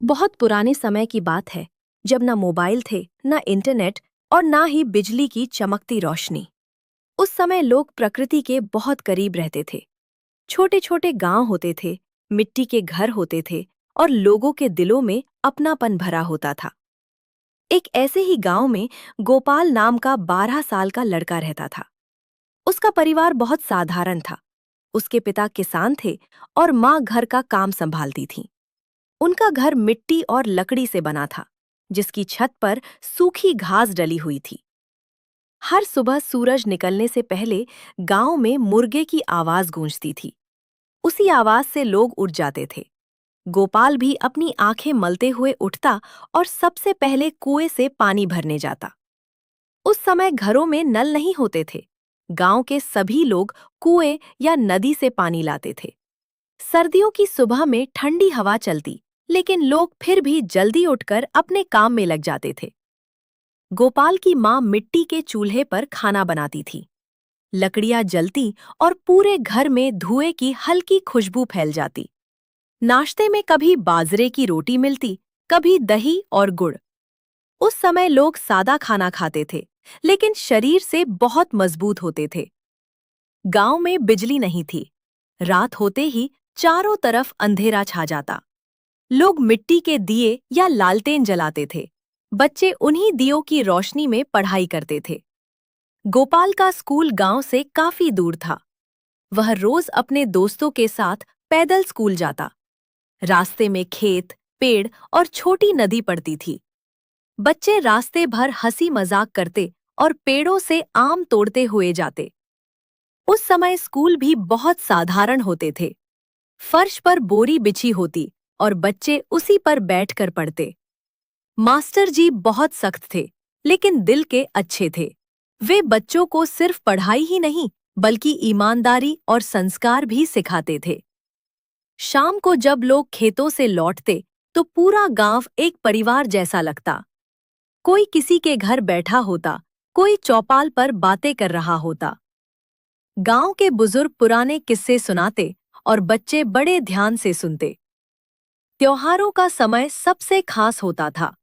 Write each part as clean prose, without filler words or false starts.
बहुत पुराने समय की बात है, जब ना मोबाइल थे, ना इंटरनेट और ना ही बिजली की चमकती रोशनी। उस समय लोग प्रकृति के बहुत करीब रहते थे। छोटे छोटे गांव होते थे, मिट्टी के घर होते थे और लोगों के दिलों में अपनापन भरा होता था। एक ऐसे ही गांव में गोपाल नाम का 12 साल का लड़का रहता था। उसका परिवार बहुत साधारण था। उसके पिता किसान थे और माँ घर का काम संभालती थी। उनका घर मिट्टी और लकड़ी से बना था, जिसकी छत पर सूखी घास डली हुई थी। हर सुबह सूरज निकलने से पहले गांव में मुर्गे की आवाज गूंजती थी। उसी आवाज से लोग उठ जाते थे। गोपाल भी अपनी आंखें मलते हुए उठता और सबसे पहले कुएं से पानी भरने जाता। उस समय घरों में नल नहीं होते थे। गांव के सभी लोग कुएं या नदी से पानी लाते थे। सर्दियों की सुबह में ठंडी हवा चलती, लेकिन लोग फिर भी जल्दी उठकर अपने काम में लग जाते थे। गोपाल की माँ मिट्टी के चूल्हे पर खाना बनाती थी। लकड़ियां जलती और पूरे घर में धुएं की हल्की खुशबू फैल जाती। नाश्ते में कभी बाजरे की रोटी मिलती, कभी दही और गुड़। उस समय लोग सादा खाना खाते थे, लेकिन शरीर से बहुत मजबूत होते थे। गांव में बिजली नहीं थी। रात होते ही चारों तरफ अंधेरा छा जाता। लोग मिट्टी के दिए या लालटेन जलाते थे। बच्चे उन्हीं दियों की रोशनी में पढ़ाई करते थे। गोपाल का स्कूल गांव से काफी दूर था। वह रोज अपने दोस्तों के साथ पैदल स्कूल जाता। रास्ते में खेत, पेड़ और छोटी नदी पड़ती थी। बच्चे रास्ते भर हंसी मजाक करते और पेड़ों से आम तोड़ते हुए जाते। उस समय स्कूल भी बहुत साधारण होते थे। फर्श पर बोरी बिछी होती और बच्चे उसी पर बैठकर पढ़ते। मास्टर जी बहुत सख्त थे, लेकिन दिल के अच्छे थे। वे बच्चों को सिर्फ पढ़ाई ही नहीं, बल्कि ईमानदारी और संस्कार भी सिखाते थे। शाम को जब लोग खेतों से लौटते, तो पूरा गांव एक परिवार जैसा लगता। कोई किसी के घर बैठा होता, कोई चौपाल पर बातें कर रहा होता। गांव के बुजुर्ग पुराने किस्से सुनाते और बच्चे बड़े ध्यान से सुनते। त्योहारों का समय सबसे खास होता था।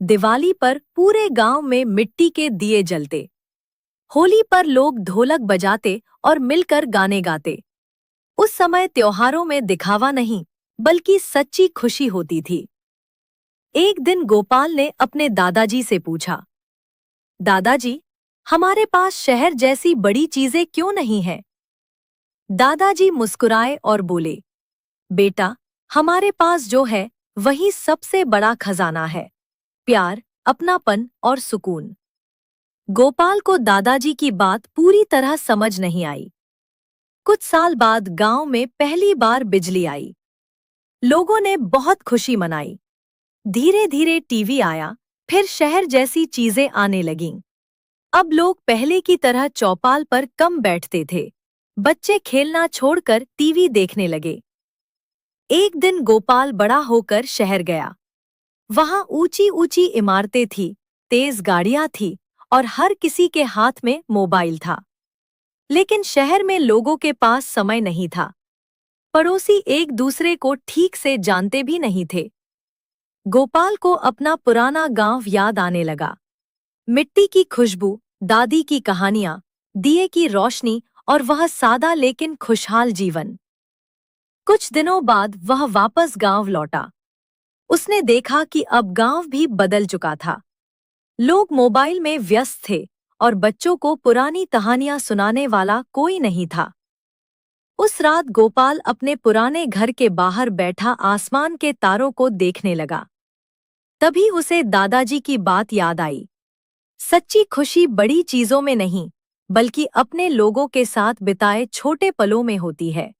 दिवाली पर पूरे गांव में मिट्टी के दिए जलते। होली पर लोग ढोलक बजाते और मिलकर गाने गाते। उस समय त्योहारों में दिखावा नहीं, बल्कि सच्ची खुशी होती थी। एक दिन गोपाल ने अपने दादाजी से पूछा, दादाजी, हमारे पास शहर जैसी बड़ी चीजें क्यों नहीं हैं? दादाजी मुस्कुराए और बोले, बेटा, हमारे पास जो है वही सबसे बड़ा खजाना है, प्यार, अपनापन और सुकून। गोपाल को दादाजी की बात पूरी तरह समझ नहीं आई। कुछ साल बाद गांव में पहली बार बिजली आई। लोगों ने बहुत खुशी मनाई। धीरे धीरे टीवी आया, फिर शहर जैसी चीजें आने लगीं। अब लोग पहले की तरह चौपाल पर कम बैठते थे। बच्चे खेलना छोड़कर टीवी देखने लगे। एक दिन गोपाल बड़ा होकर शहर गया। वहां ऊंची ऊंची इमारतें थीं, तेज गाड़ियां थीं और हर किसी के हाथ में मोबाइल था। लेकिन शहर में लोगों के पास समय नहीं था। पड़ोसी एक दूसरे को ठीक से जानते भी नहीं थे। गोपाल को अपना पुराना गांव याद आने लगा। मिट्टी की खुशबू, दादी की कहानियां, दिए की रोशनी और वह सादा लेकिन खुशहाल जीवन। कुछ दिनों बाद वह वापस गांव लौटा। उसने देखा कि अब गांव भी बदल चुका था। लोग मोबाइल में व्यस्त थे और बच्चों को पुरानी कहानियां सुनाने वाला कोई नहीं था। उस रात गोपाल अपने पुराने घर के बाहर बैठा आसमान के तारों को देखने लगा। तभी उसे दादाजी की बात याद आई। सच्ची खुशी बड़ी चीजों में नहीं, बल्कि अपने लोगों के साथ बिताए छोटे पलों में होती है।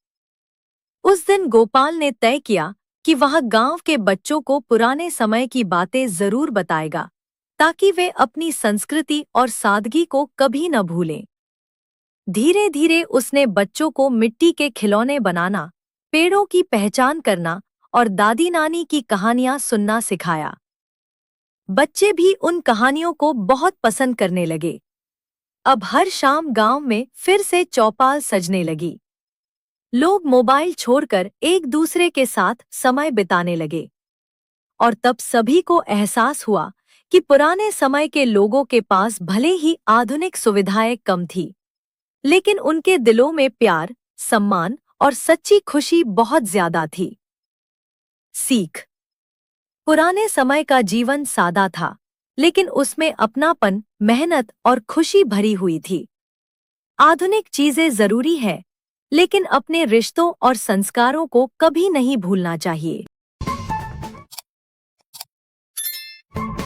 उस दिन गोपाल ने तय किया कि वह गांव के बच्चों को पुराने समय की बातें जरूर बताएगा, ताकि वे अपनी संस्कृति और सादगी को कभी न भूलें। धीरे धीरे उसने बच्चों को मिट्टी के खिलौने बनाना, पेड़ों की पहचान करना और दादी नानी की कहानियां सुनना सिखाया। बच्चे भी उन कहानियों को बहुत पसंद करने लगे। अब हर शाम गांव में फिर से चौपाल सजने लगी। लोग मोबाइल छोड़कर एक दूसरे के साथ समय बिताने लगे। और तब सभी को एहसास हुआ कि पुराने समय के लोगों के पास भले ही आधुनिक सुविधाएं कम थी, लेकिन उनके दिलों में प्यार, सम्मान और सच्ची खुशी बहुत ज्यादा थी। सीख। पुराने समय का जीवन सादा था, लेकिन उसमें अपनापन, मेहनत और खुशी भरी हुई थी। आधुनिक चीजें जरूरी है, लेकिन अपने रिश्तों और संस्कारों को कभी नहीं भूलना चाहिए।